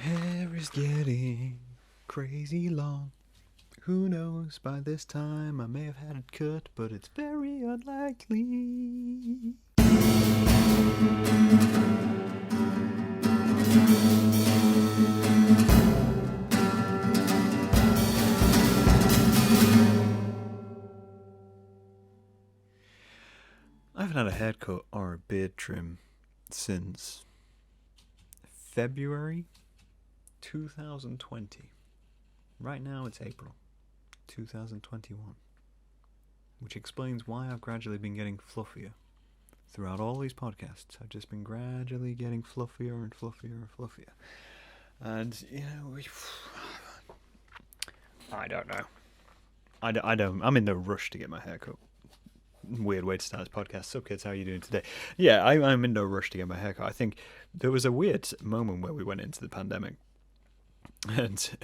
Hair is getting crazy long. Who knows, by this time I may have had it cut, but it's very unlikely. I haven't had a haircut or a beard trim since February 2020. Right now it's April 2021, which explains why I've gradually been getting fluffier. Throughout all these podcasts, I've just been gradually getting fluffier and fluffier and fluffier. And, I don't know. I don't. I'm in no rush to get my hair cut. Weird way to start this podcast. So, kids, how are you doing today? Yeah, I'm in no rush to get my hair cut. I think there was a weird moment where we went into the pandemic. And,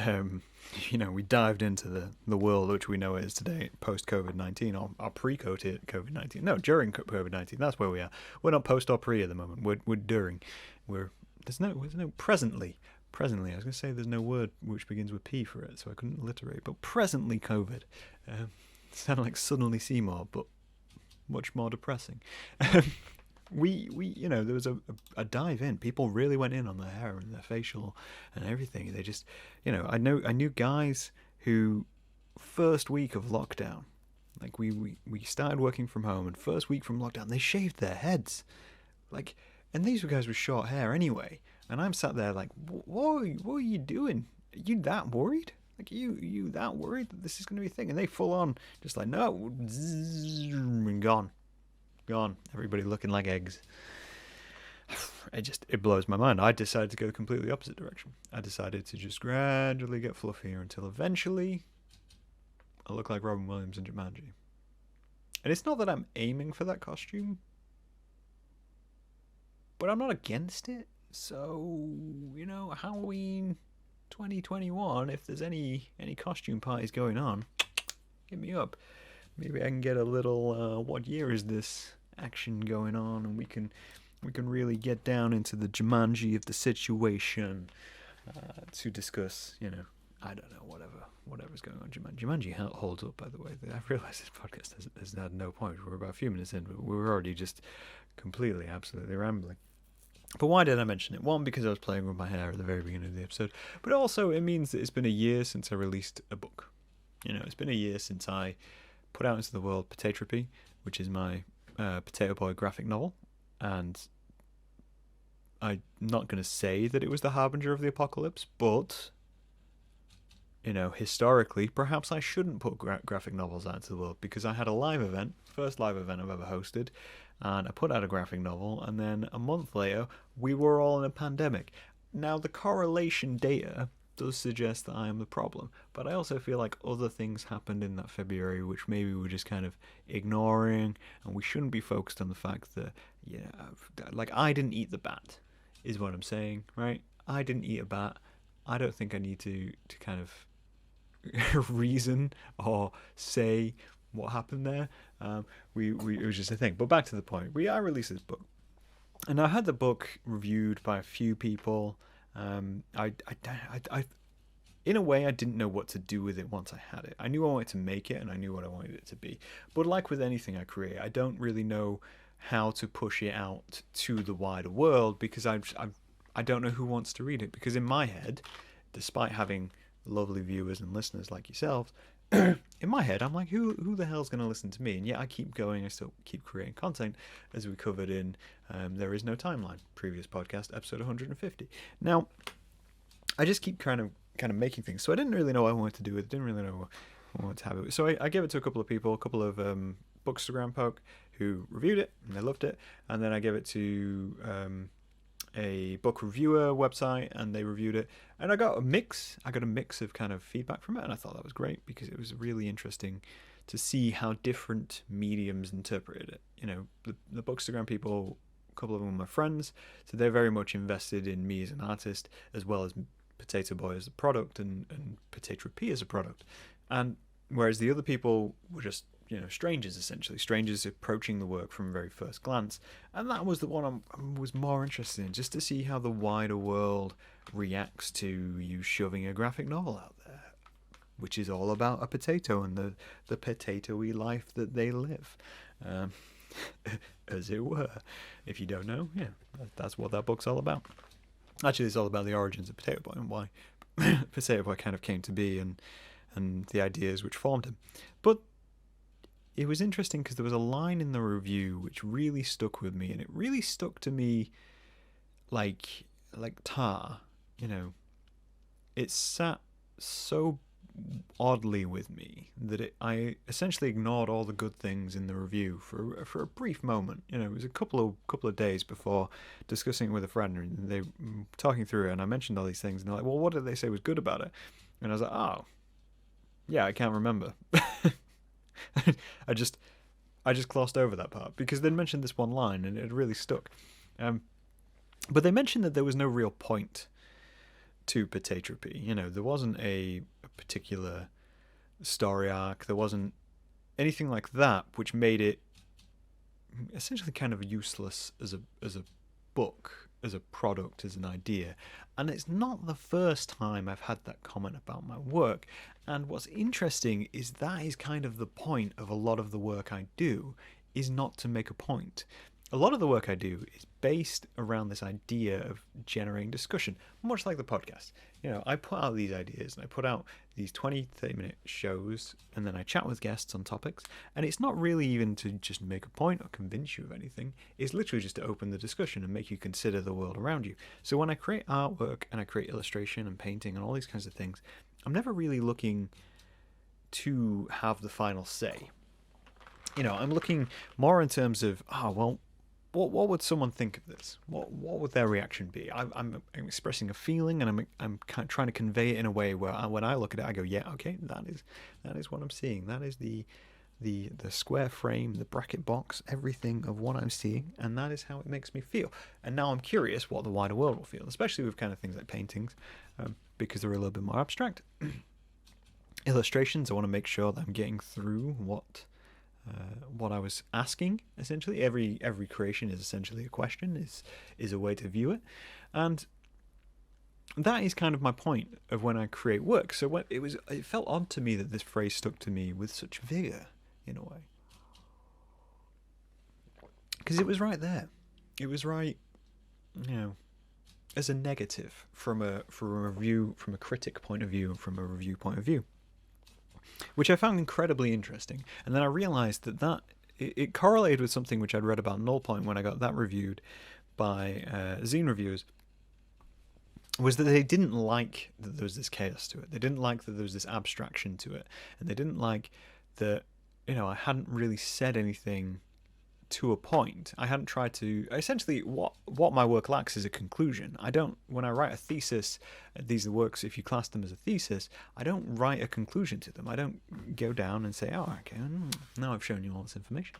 we dived into the world which we know is today, post-COVID-19, or pre-COVID-19. No, during COVID-19. That's where we are. We're not post or pre at the moment. We're during. There's no presently. Presently, I was going to say there's no word which begins with P for it, so I couldn't alliterate. But presently COVID. Sounded like suddenly Seymour, but much more depressing. There was a dive in. People really went in on their hair and their facial and everything. They just, I knew guys who, first week of lockdown, like we started working from home, and first week from lockdown, they shaved their heads, and these were guys with short hair anyway. And I'm sat there like, what are you doing? Are you that worried? Like, you that worried that this is going to be a thing? And they full on just like, no, and gone. Everybody looking like eggs. It blows my mind. I decided to go the completely opposite direction. I decided to just gradually get fluffier until eventually I look like Robin Williams in Jumanji. And it's not that I'm aiming for that costume, but I'm not against it. So, Halloween 2021, if there's any costume parties going on, hit me up. Maybe I can get a little what year is this action going on, and we can really get down into the Jumanji of the situation to discuss, I don't know, whatever's going on. Jumanji holds up, by the way. I've realised this podcast has had no point. We're about a few minutes in, but we're already just completely, absolutely rambling. But why did I mention it? One, because I was playing with my hair at the very beginning of the episode, but also it means that it's been a year since I released a book. It's been a year since I put out into the world Potatropy, which is my Potato Boy graphic novel, and I'm not going to say that it was the harbinger of the apocalypse, but historically, perhaps I shouldn't put graphic novels out into the world, because I had a live event, first live event I've ever hosted, and I put out a graphic novel, and then a month later, we were all in a pandemic. Now, the correlation data does suggest that I am the problem, but I also feel like other things happened in that February which maybe we're just kind of ignoring, and we shouldn't be focused on the fact that, I didn't eat the bat, is what I'm saying, right? I didn't eat a bat. I don't think I need to kind of reason or say what happened there. It was just a thing. But back to the point. I released this book, and I had the book reviewed by a few people. I in a way, I didn't know what to do with it once I had it. I knew I wanted to make it, and I knew what I wanted it to be. But like with anything I create, I don't really know how to push it out to the wider world, because I don't know who wants to read it. Because in my head, despite having lovely viewers and listeners like yourselves, in my head, I'm like, who the hell's going to listen to me? And yet I keep going. I still keep creating content, as we covered in There Is No Timeline, previous podcast, episode 150. Now, I just keep kind of making things. So I didn't really know what I wanted to do with it. Didn't really know what I wanted to have it with. So I gave it to a couple of people, a couple of Bookstagram folk who reviewed it, and they loved it. And then I gave it to a book reviewer website, and they reviewed it, and I got a mix of kind of feedback from it, and I thought that was great, because it was really interesting to see how different mediums interpreted it. The Bookstagram people, a couple of them were my friends, so they're very much invested in me as an artist, as well as Potato Boy as a product, and Potatropy as a product. And whereas the other people were just strangers, essentially strangers approaching the work from very first glance, and that was the one I was more interested in, just to see how the wider world reacts to you shoving a graphic novel out there, which is all about a potato and the potatoey life that they live, as it were. If you don't know, that's what that book's all about. Actually, it's all about the origins of Potato Boy and why Potato Boy kind of came to be, and the ideas which formed him. But it was interesting because there was a line in the review which really stuck with me, and it really stuck to me like tar. It sat so oddly with me that I essentially ignored all the good things in the review for a brief moment. It was a couple of days before discussing it with a friend, and they talking through it, and I mentioned all these things, and they're like, "Well, what did they say was good about it?" And I was like, "Oh, yeah, I can't remember." I just glossed over that part because they mentioned this one line and it really stuck. But they mentioned that there was no real point to Potatropy. There wasn't a particular story arc. There wasn't anything like that, which made it essentially kind of useless as a book, as a product, as an idea. And it's not the first time I've had that comment about my work. And what's interesting is that is kind of the point of a lot of the work I do, is not to make a point. A lot of the work I do is based around this idea of generating discussion, much like the podcast. I put out these ideas and I put out these 20, 30-minute shows, and then I chat with guests on topics. And it's not really even to just make a point or convince you of anything. It's literally just to open the discussion and make you consider the world around you. So when I create artwork and I create illustration and painting and all these kinds of things, I'm never really looking to have the final say. I'm looking more in terms of, what would someone think of this? What would their reaction be? I'm expressing a feeling, and I'm kind of trying to convey it in a way where when I look at it, I go, yeah, okay, that is what I'm seeing. That is the square frame, the bracket box, everything of what I'm seeing, and that is how it makes me feel. And now I'm curious what the wider world will feel, especially with kind of things like paintings, because they're a little bit more abstract. Illustrations, I want to make sure that I'm getting through what I was asking. Essentially, every creation is essentially a question, is a way to view it, and that is kind of my point of when I create work. So it felt odd to me that this phrase stuck to me with such vigor, in a way, because it was right there. It was right, as a negative from a review, from a critic point of view, and from a review point of view, which I found incredibly interesting. And then I realized that it correlated with something which I'd read about Null Point when I got that reviewed by zine reviewers, was that they didn't like that there was this chaos to it. They didn't like that there was this abstraction to it. And they didn't like that, I hadn't really said anything to a point. I hadn't tried to... Essentially, what my work lacks is a conclusion. When I write a thesis, these are works, if you class them as a thesis, I don't write a conclusion to them. I don't go down and say, oh, okay, now I've shown you all this information.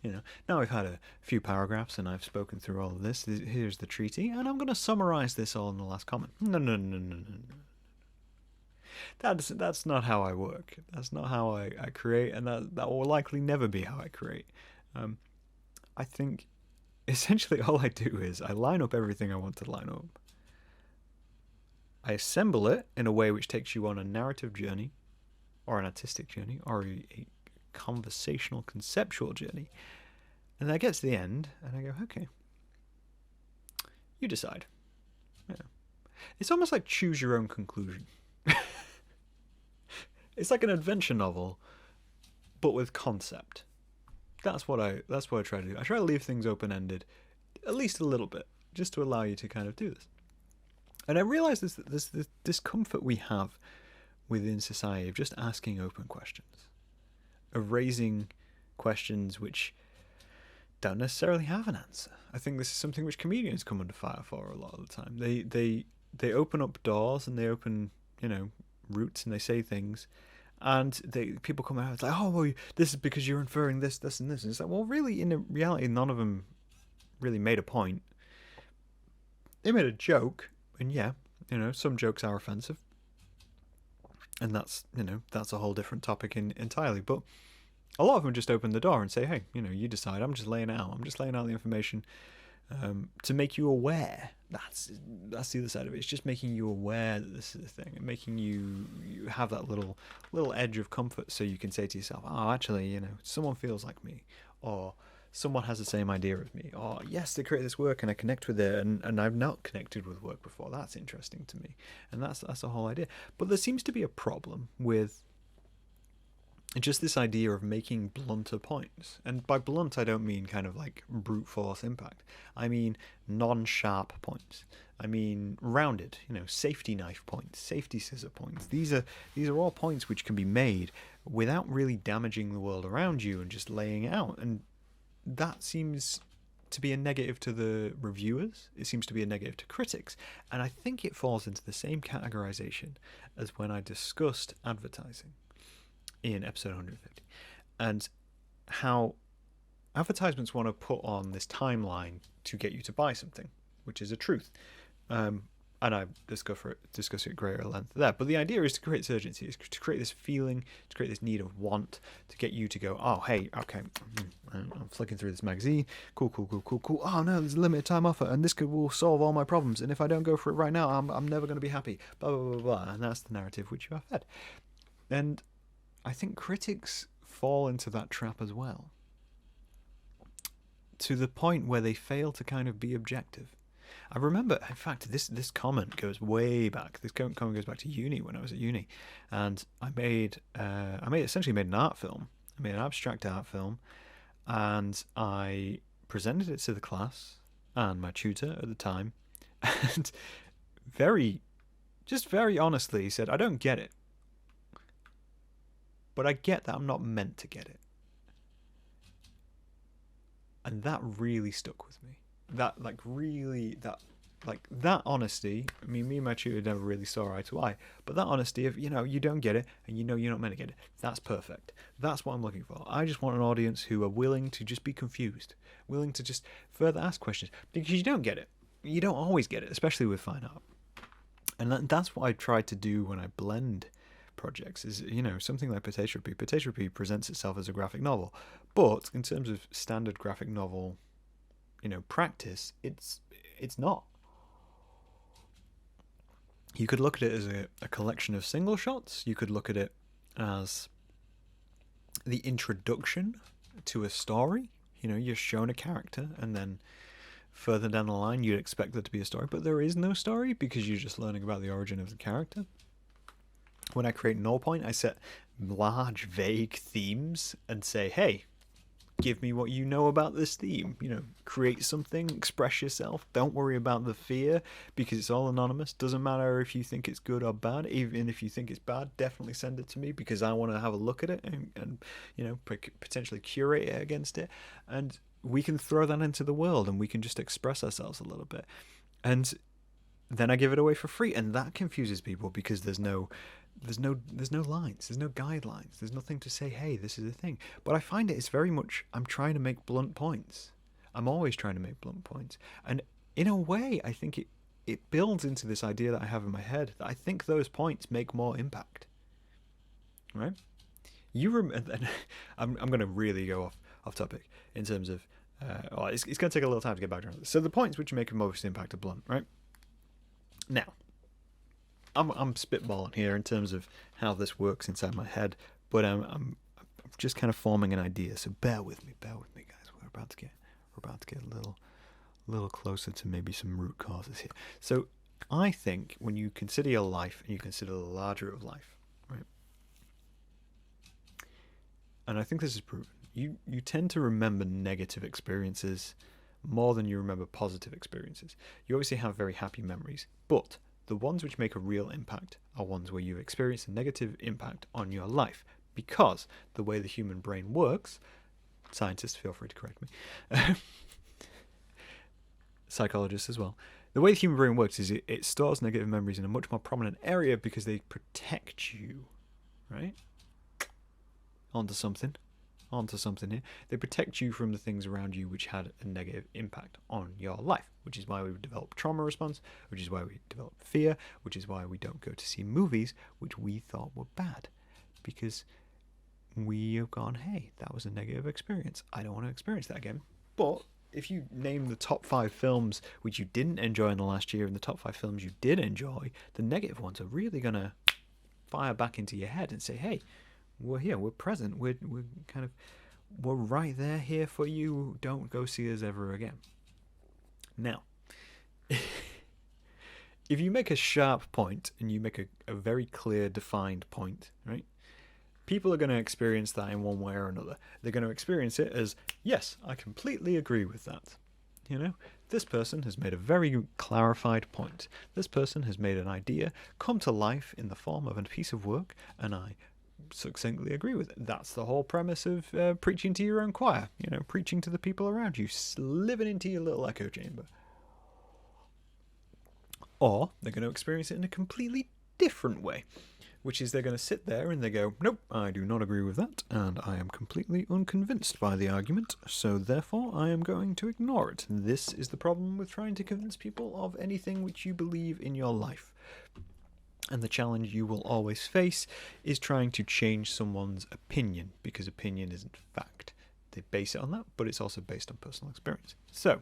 Now I've had a few paragraphs and I've spoken through all of this. Here's the treaty, and I'm going to summarize this all in the last comment. No. That's not how I work. That's not how I create, and that will likely never be how I create. I think essentially all I do is I line up everything I want to line up. I assemble it in a way which takes you on a narrative journey, or an artistic journey, or a conversational, conceptual journey. And then I get to the end and I go, okay, you decide. Yeah. It's almost like choose your own conclusion. It's like an adventure novel, but with concept. That's what I try to do. I try to leave things open-ended, at least a little bit, just to allow you to kind of do this. And I realize this discomfort we have within society of just asking open questions, of raising questions which don't necessarily have an answer. I think this is something which comedians come under fire for a lot of the time. They open up doors and they open, routes, and they say things. And people come out, it's like, oh, well, this is because you're inferring this, this, and this. And it's like, well, really, in reality, none of them really made a point. They made a joke, and yeah, some jokes are offensive. And that's a whole different topic entirely. But A lot of them just open the door and say, hey, you decide. I'm just laying out. I'm just laying out the information to make you aware. That's the other side of it. It's just making you aware that this is a thing, and making you have that little edge of comfort, so you can say to yourself, oh, actually, someone feels like me, or someone has the same idea as me, or yes, they create this work and I connect with it, and I've not connected with work before. That's interesting to me, and that's the whole idea. But there seems to be a problem with just this idea of making blunter points. And by blunt, I don't mean kind of like brute force impact. I mean non-sharp points. I mean rounded, safety knife points, safety scissor points. These are all points which can be made without really damaging the world around you and just laying it out. And that seems to be a negative to the reviewers. It seems to be a negative to critics. And I think it falls into the same categorization as when I discussed advertising in episode 150, and how advertisements want to put on this timeline to get you to buy something, which is a truth. And I discuss it at greater length there. But the idea is to create this urgency, is to create this feeling, to create this need of want, to get you to go, oh, hey, okay, I'm flicking through this magazine, cool. Oh no, there's a limited time offer, and this will solve all my problems. And if I don't go for it right now, I'm never going to be happy. Blah blah blah blah. And that's the narrative which you are fed. And I think critics fall into that trap as well, to the point where they fail to kind of be objective. I remember, in fact, this comment goes way back. This comment goes back to uni, when I was at uni, and I essentially made an art film. I made an abstract art film, and I presented it to the class and my tutor at the time, and very honestly said, I don't get it. But I get that I'm not meant to get it. And that really stuck with me. That honesty, I mean, me and my tutor never really saw eye to eye, but that honesty of, you don't get it, and you're not meant to get it, that's perfect. That's what I'm looking for. I just want an audience who are willing to just be confused, willing to just further ask questions, because you don't get it. You don't always get it, especially with fine art. And that's what I try to do when I blend projects, is something like Pretentious. Pretentious presents itself as a graphic novel, but in terms of standard graphic novel practice, it's not. You could look at it as a collection of single shots. You could look at it as the introduction to a story. You're shown a character, and then further down the line you'd expect there to be a story, but there is no story because you're just learning about the origin of the character. When I create null point, I set large, vague themes and say, hey, give me what you know about this theme. Create something, express yourself. Don't worry about the fear, because it's all anonymous. Doesn't matter if you think it's good or bad. Even if you think it's bad, definitely send it to me, because I want to have a look at it and potentially curate it against it. And we can throw that into the world, and we can just express ourselves a little bit. And then I give it away for free, and that confuses people, because there's no lines, there's no guidelines, there's nothing to say, hey, this is a thing. But I find it's very much, I'm trying to make blunt points. I'm always trying to make blunt points. And in a way, I think it builds into this idea that I have in my head, that I think those points make more impact. Right? I'm going to really go off topic in terms of, it's going to take a little time to get back around this. So the points which make most impact are blunt, right? Now, I'm spitballing here in terms of how this works inside my head, but I'm just kind of forming an idea. So bear with me, guys. We're about to get a little closer to maybe some root causes here. So I think when you consider your life and you consider the larger of life, right? And I think this is proven. You tend to remember negative experiences more than you remember positive experiences. You obviously have very happy memories, but the ones which make a real impact are ones where you've experienced a negative impact on your life, because the way the human brain works, scientists, feel free to correct me, psychologists as well, the way the human brain works is it stores negative memories in a much more prominent area because they protect you, right? Onto something here. They protect you from the things around you which had a negative impact on your life, which is why we develop trauma response, which is why we develop fear, which is why we don't go to see movies which we thought were bad, because we have gone, hey, that was a negative experience. I don't want to experience that again. But if you name the top 5 films which you didn't enjoy in the last year and the top 5 films you did enjoy, the negative ones are really going to fire back into your head and say, hey, we're here, we're present, we're right there here for you. Don't go see us ever again. Now, if you make a sharp point and you make a very clear, defined point, right? People are going to experience that in one way or another. They're going to experience it as, yes, I completely agree with that. This person has made a very clarified point. This person has made an idea come to life in the form of a piece of work, and I succinctly agree with it. That's the whole premise of preaching to your own choir, preaching to the people around you, living into your little echo chamber. Or they're going to experience it in a completely different way, which is they're going to sit there and they go, nope, I do not agree with that, and I am completely unconvinced by the argument, so therefore I am going to ignore it. This is the problem with trying to convince people of anything which you believe in your life. And the challenge you will always face is trying to change someone's opinion, because opinion isn't fact. They base it on that, but it's also based on personal experience. So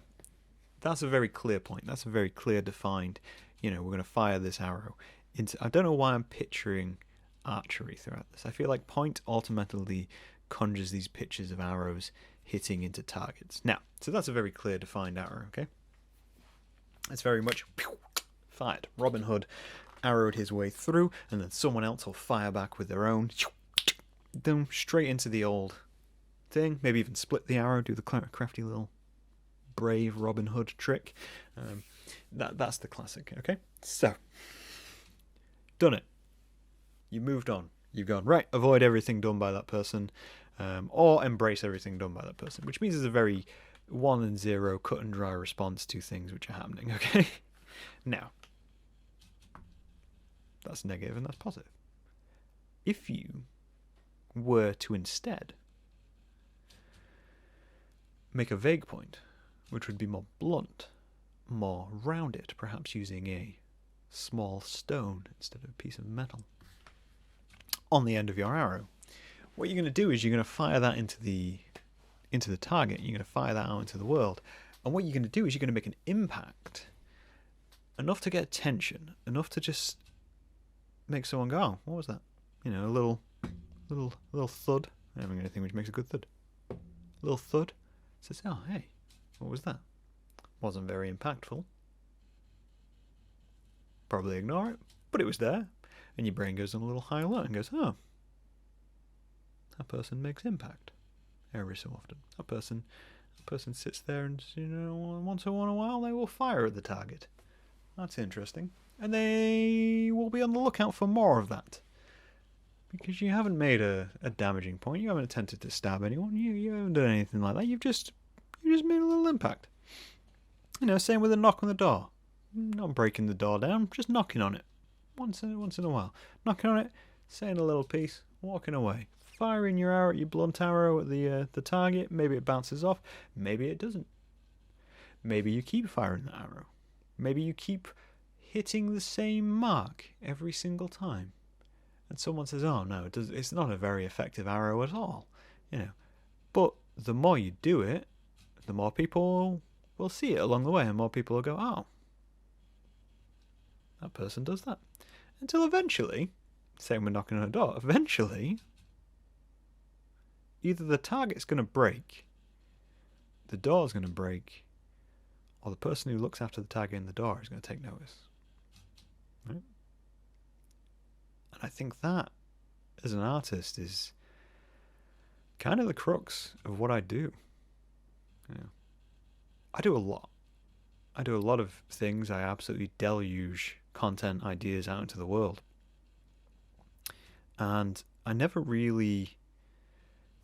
that's a very clear point. That's a very clear, defined, we're going to fire this arrow into... I don't know why I'm picturing archery throughout this. I feel like point automatically conjures these pictures of arrows hitting into targets. Now, so that's a very clear, defined arrow, okay? It's very much fired. Robin Hood arrowed his way through, and then someone else will fire back with their own, then straight into the old thing. Maybe even split the arrow, do the crafty little brave Robin Hood trick. That's the classic, okay? So, done it. You moved on. You've gone, right, avoid everything done by that person, or embrace everything done by that person, which means there's a very 1 and 0 cut and dry response to things which are happening, okay? Now, that's negative and that's positive. If you were to instead make a vague point, which would be more blunt, more rounded, perhaps using a small stone instead of a piece of metal on the end of your arrow, what you're going to do is you're going to fire that into the target. You're going to fire that out into the world, and what you're going to do is you're going to make an impact enough to get attention, enough to just make someone go, oh, what was that? A little thud. I haven't got anything which makes a good thud. A little thud says, oh, hey, what was that? Wasn't very impactful. Probably ignore it, but it was there. And your brain goes on a little high alert and goes, oh, that person makes impact every so often. That person sits there and, once in a while they will fire at the target. That's interesting. And they will be on the lookout for more of that. Because you haven't made a damaging point. You haven't attempted to stab anyone. You haven't done anything like that. You just made a little impact. Same with a knock on the door. Not breaking the door down, just knocking on it. Once in a while. Knocking on it, saying a little piece, walking away. Firing your blunt arrow at the target. Maybe it bounces off. Maybe it doesn't. Maybe you keep firing the arrow. Maybe you keep hitting the same mark every single time. And someone says, oh no, it's not a very effective arrow at all. But the more you do it, the more people will see it along the way, and more people will go, oh, that person does that. Until eventually, same with knocking on a door, eventually, either the target's going to break, the door's going to break, or the person who looks after the target in the door is going to take notice. Right? And I think that, as an artist, is kind of the crux of what I do. I do a lot. I do a lot of things. I absolutely deluge content ideas out into the world. And I never really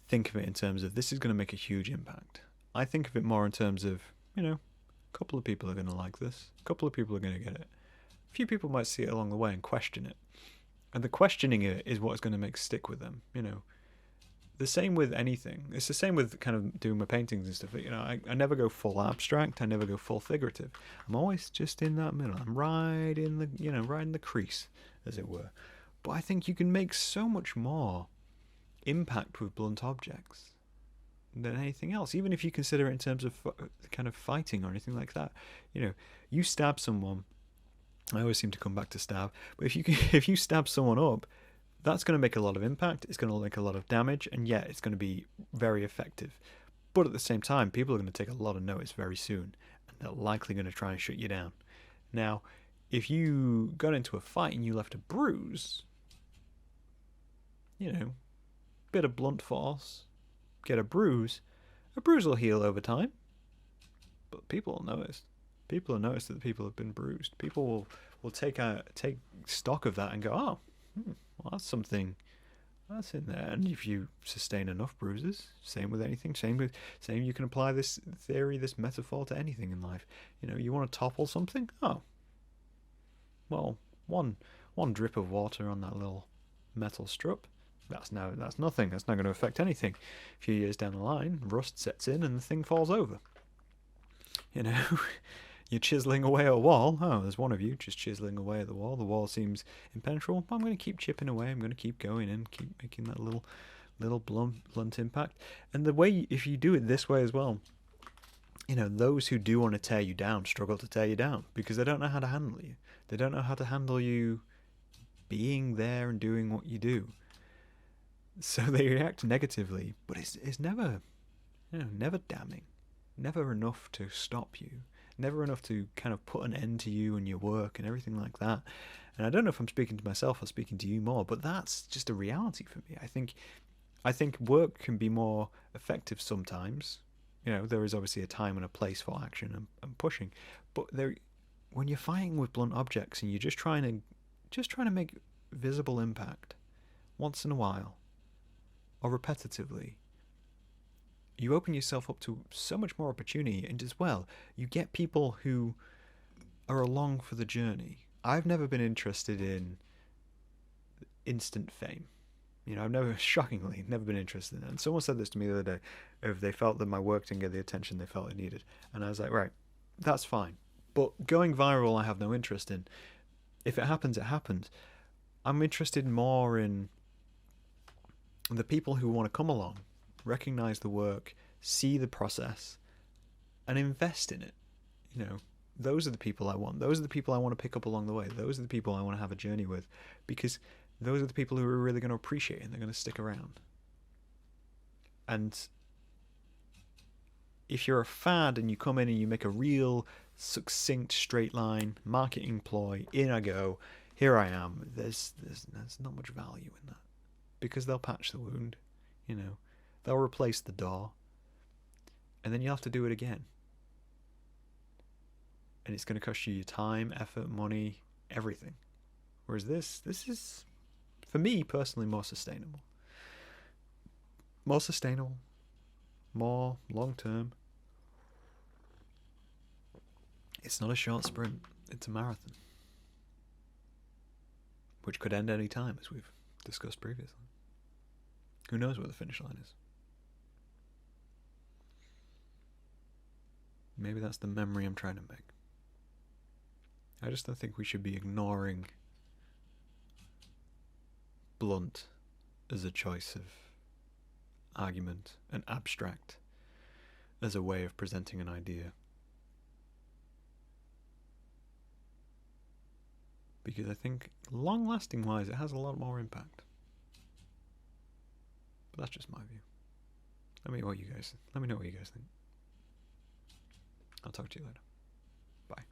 think of it in terms of this is going to make a huge impact. I think of it more in terms of, a couple of people are going to like this. A couple of people are going to get it. A few people might see it along the way and question it. And the questioning it is what is going to make stick with them. The same with anything. It's the same with kind of doing my paintings and stuff. I never go full abstract. I never go full figurative. I'm always just in that middle. I'm right in the, right in the crease, as it were. But I think you can make so much more impact with blunt objects than anything else, even if you consider it in terms of kind of fighting or anything like that. You stab someone. I always seem to come back to stab, but if you stab someone up, that's going to make a lot of impact. It's going to make a lot of damage, and yeah, it's going to be very effective. But at the same time, people are going to take a lot of notice very soon, and they're likely going to try and shut you down. Now, if you got into a fight and you left a bruise, bit of blunt force, get a bruise will heal over time, but people will notice. People will notice that the people have been bruised. People will take stock of that and go, oh, well, that's something that's in there. And if you sustain enough bruises, same with anything, same you can apply this theory, this metaphor to anything in life. You want to topple something? Oh, well, one drip of water on that little metal strip, that's nothing. That's not going to affect anything. A few years down the line, rust sets in and the thing falls over. You're chiseling away at a wall. Oh, there's one of you just chiseling away at the wall. The wall seems impenetrable. I'm going to keep chipping away. I'm going to keep going and keep making that little blunt impact. And the way, if you do it this way as well, those who do want to tear you down struggle to tear you down because they don't know how to handle you. They don't know how to handle you being there and doing what you do. So they react negatively, but it's never, never damning, never enough to stop you, never enough to kind of put an end to you and your work and everything like that. And I don't know if I'm speaking to myself or speaking to you more, but that's just a reality for me. I think work can be more effective sometimes. There is obviously a time and a place for action and pushing, but when you're fighting with blunt objects and you're just trying to make visible impact once in a while or repetitively, you open yourself up to so much more opportunity, and as well, you get people who are along for the journey. I've never been interested in instant fame. I've shockingly, never been interested in it. And someone said this to me the other day, if they felt that my work didn't get the attention they felt it needed. And I was like, right, that's fine. But going viral, I have no interest in. If it happens, it happens. I'm interested more in the people who want to come along, recognize the work, see the process, and invest in it. Those are the people I want. Those are the people I want to pick up along the way. Those are the people I want to have a journey with, because those are the people who are really going to appreciate it and they're going to stick around. And if you're a fad and you come in and you make a real succinct straight line marketing ploy, in I go, here I am, there's not much value in that, because they'll patch the wound, they'll replace the door, and then you'll have to do it again, and it's going to cost you your time, effort, money, everything. Whereas this is, for me personally, more sustainable, more long term. It's not a short sprint, it's a marathon, which could end any time, as we've discussed previously. Who knows where the finish line is? Maybe that's the memory I'm trying to make. I just don't think we should be ignoring blunt as a choice of argument and abstract as a way of presenting an idea. Because I think, long-lasting wise, it has a lot more impact. But that's just my view. Let me know what you guys think. I'll talk to you later. Bye.